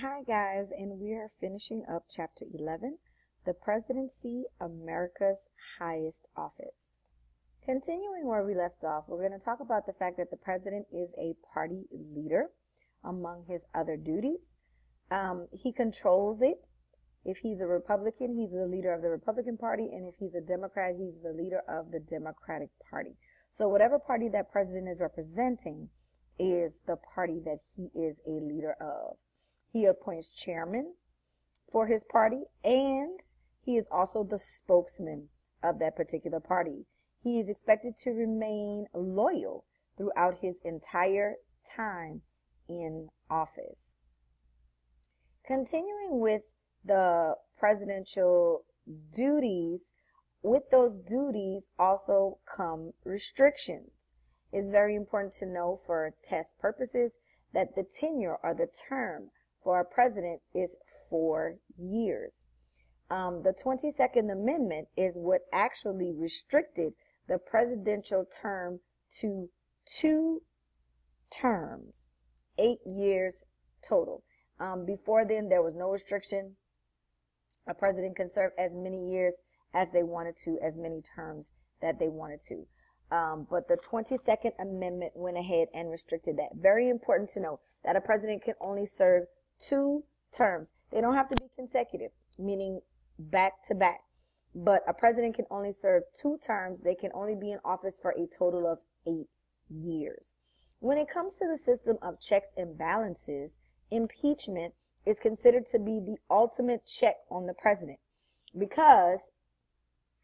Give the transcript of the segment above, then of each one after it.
Hi guys, and we are finishing up chapter 11, the presidency, America's highest office. Continuing where we left off, we're going to talk about the fact that the president is a party leader among his other duties. He controls it. If he's a Republican, he's the leader of the Republican Party, and if he's a Democrat, he's the leader of the Democratic Party. So whatever party that president is representing is the party that he is a leader of. He appoints chairman for his party, and he is also the spokesman of that particular party. He is expected to remain loyal throughout his entire time in office. Continuing with the presidential duties, with those duties also come restrictions. It's very important to know for test purposes that the tenure or the term for a president is 4 years. The 22nd Amendment is what actually restricted the presidential term to 2 terms, 8 years total. Before then, there was no restriction. A president can serve as many years as they wanted to, as many terms that they wanted to. But the 22nd Amendment went ahead and restricted that. Very important to know that a president can only serve 2 terms. They don't have to be consecutive, meaning back to back. But a president can only serve 2 terms. They can only be in office for a total of 8 years. When it comes to the system of checks and balances, impeachment is considered to be the ultimate check on the president, because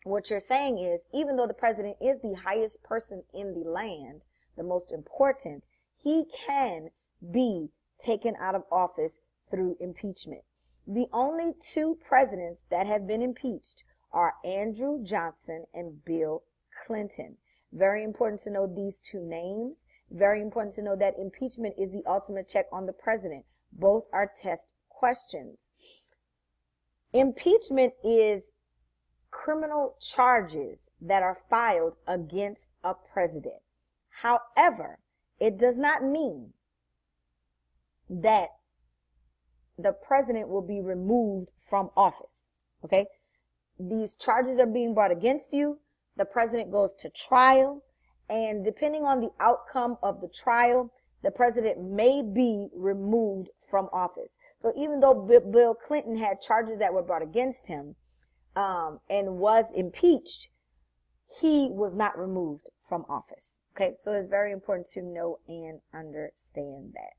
what you're saying is, even though the president is the highest person in the land, the most important, he can be taken out of office through impeachment. The only 2 presidents that have been impeached are Andrew Johnson and Bill Clinton. Very important to know these 2 names. Very important to know that impeachment is the ultimate check on the president. Both are test questions. Impeachment is criminal charges that are filed against a president. However, it does not mean that the president will be removed from office. Okay? These charges are being brought against you. The president goes to trial, and depending on the outcome of the trial, the president may be removed from office. So even though Bill Clinton had charges that were brought against him and was impeached, he was not removed from office. Okay, so it's very important to know and understand that.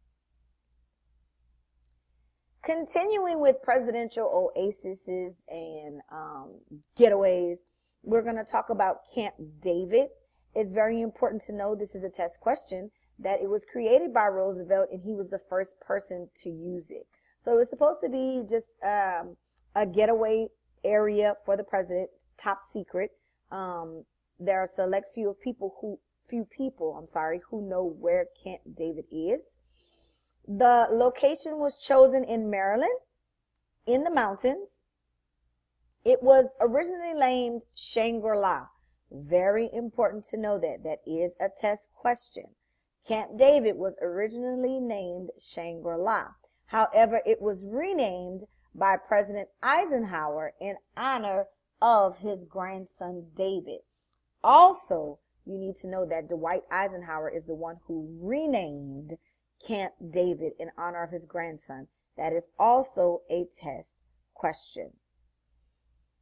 Continuing with presidential oases and getaways, we're going to talk about Camp David. It's very important to know, this is a test question, that it was created by Roosevelt and he was the first person to use it. So it's supposed to be just a getaway area for the president, top secret. There are a select few people who know where Camp David is. The location was chosen in Maryland, in the mountains. It was originally named Shangri-La. Very important to know that. That is a test question. Camp David was originally named Shangri-La. However, it was renamed by President Eisenhower in honor of his grandson David. Also, you need to know that Dwight Eisenhower is the one who renamed Camp David in honor of his grandson. That is also a test question.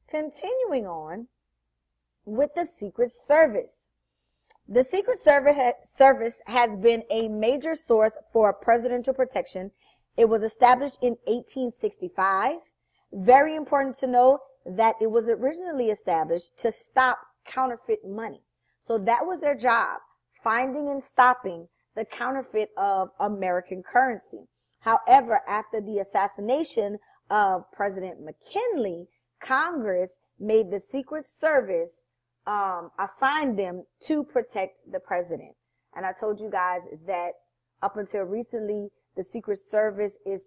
Continuing on with the Secret Service. The Secret Service has been a major source for presidential protection. It was established in 1865. Very important to know that it was originally established to stop counterfeit money. So that was their job, finding and stopping the counterfeit of American currency. However, after the assassination of President McKinley, Congress made the Secret Service assigned them to protect the president. And I told you guys that up until recently, the Secret Service is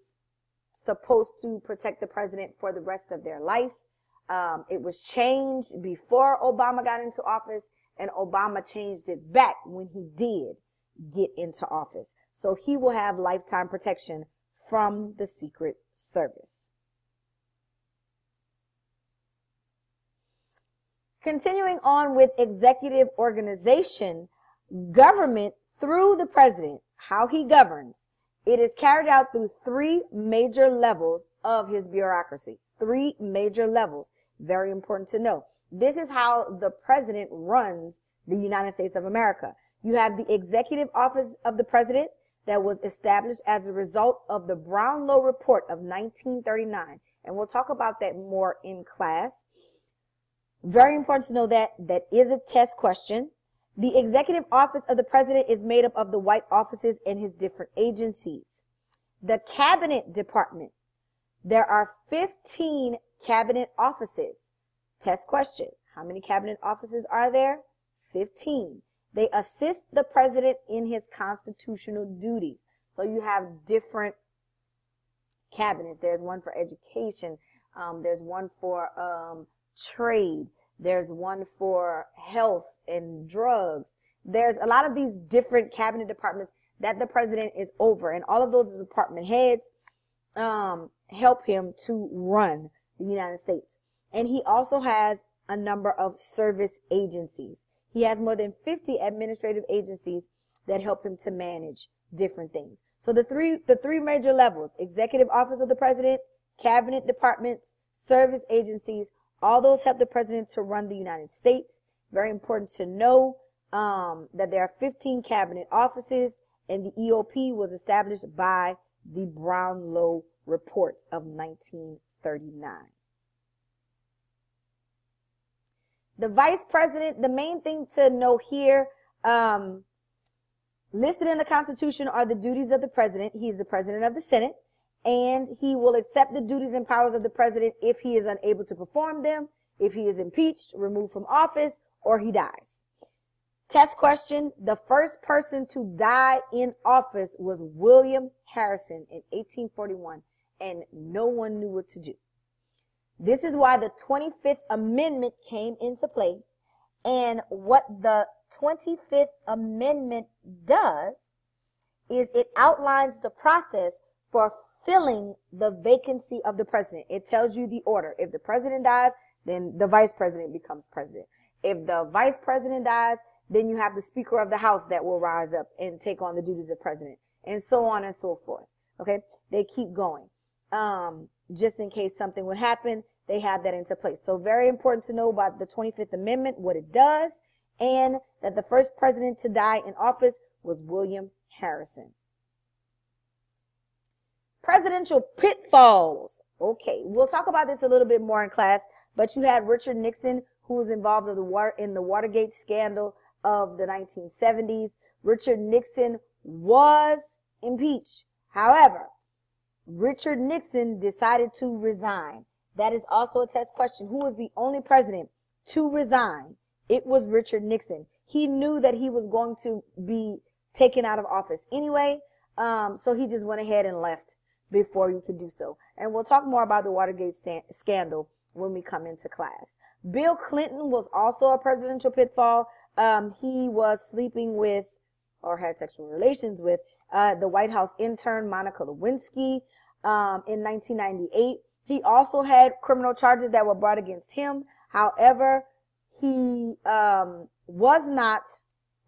supposed to protect the president for the rest of their life. It was changed before Obama got into office, and Obama changed it back when he did get into office. So he will have lifetime protection from the Secret Service. Continuing on with executive organization, government through the president, how he governs. It is carried out through three major levels of his bureaucracy. Three major levels. Very important to know. This is how the president runs the United States of America. You have the executive office of the president that was established as a result of the Brownlow Report of 1939. And we'll talk about that more in class. Very important to know that that is a test question. The executive office of the president is made up of the White Offices and his different agencies. The cabinet department. There are 15 cabinet offices. Test question. How many cabinet offices are there? 15. They assist the president in his constitutional duties. So you have different cabinets. There's one for education. There's one for trade. There's one for health and drugs. There's a lot of these different cabinet departments that the president is over. And all of those department heads help him to run the United States. And he also has a number of service agencies. He has more than 50 administrative agencies that help him to manage different things. So the three major levels, executive office of the president, cabinet departments, service agencies, all those help the president to run the United States. Very important to know that there are 15 cabinet offices, and the EOP was established by the Brownlow Report of 1939. The vice president, the main thing to know here, listed in the Constitution are the duties of the president. He's the president of the Senate, and he will accept the duties and powers of the president if he is unable to perform them, if he is impeached, removed from office, or he dies. Test question. The first person to die in office was William Harrison in 1841, and no one knew what to do. This is why the 25th Amendment came into play. And what the 25th Amendment does is it outlines the process for filling the vacancy of the president. It tells you the order. If the president dies, then the vice president becomes president. If the vice president dies, then you have the Speaker of the House that will rise up and take on the duties of president, and so on and so forth. Okay? They keep going. Just in case something would happen, they have that into place. So very important to know about the 25th Amendment, what it does, and that the first president to die in office was William Harrison. Presidential pitfalls. Okay, we'll talk about this a little bit more in class, but you had Richard Nixon, who was involved in the Watergate scandal of the 1970s. Richard Nixon was impeached. However, Richard Nixon decided to resign. That is also a test question. Who was the only president to resign? It was Richard Nixon. He knew that he was going to be taken out of office anyway, so he just went ahead and left before you could do so. And we'll talk more about the Watergate scandal when we come into class. Bill Clinton was also a presidential pitfall. He was sleeping with, or had sexual relations with, the White House intern Monica Lewinsky in 1998. He also had criminal charges that were brought against him. However, he was not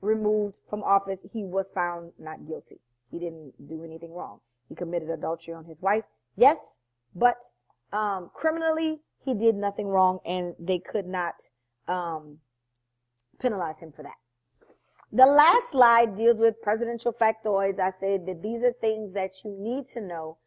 removed from office. He was found not guilty. He didn't do anything wrong. He committed adultery on his wife, yes, but criminally, he did nothing wrong, and they could not penalize him for that. The last slide deals with presidential factoids. I said that these are things that you need to know.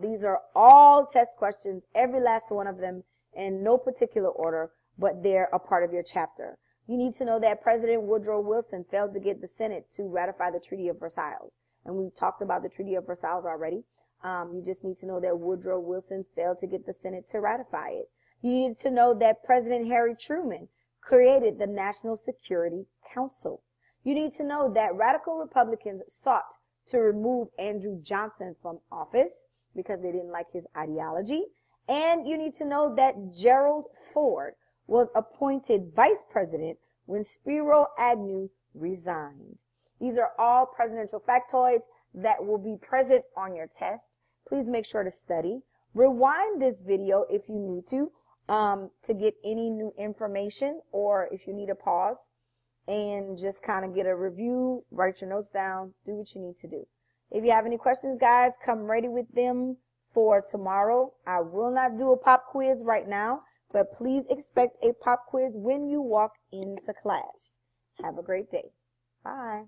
These are all test questions, every last one of them, in no particular order, but they're a part of your chapter. You need to know that President Woodrow Wilson failed to get the Senate to ratify the Treaty of Versailles. And we've talked about the Treaty of Versailles already. You just need to know that Woodrow Wilson failed to get the Senate to ratify it. You need to know that President Harry Truman created the National Security Council. You need to know that radical Republicans sought to remove Andrew Johnson from office because they didn't like his ideology. And you need to know that Gerald Ford was appointed vice president when Spiro Agnew resigned. These are all presidential factoids that will be present on your test. please make sure to study. Rewind this video if you need to get any new information, or if you need a pause and just kind of get a review, write your notes down, do what you need to do. If you have any questions, guys, come ready with them for tomorrow. I will not do a pop quiz right now, but please expect a pop quiz when you walk into class. Have a great day. Bye.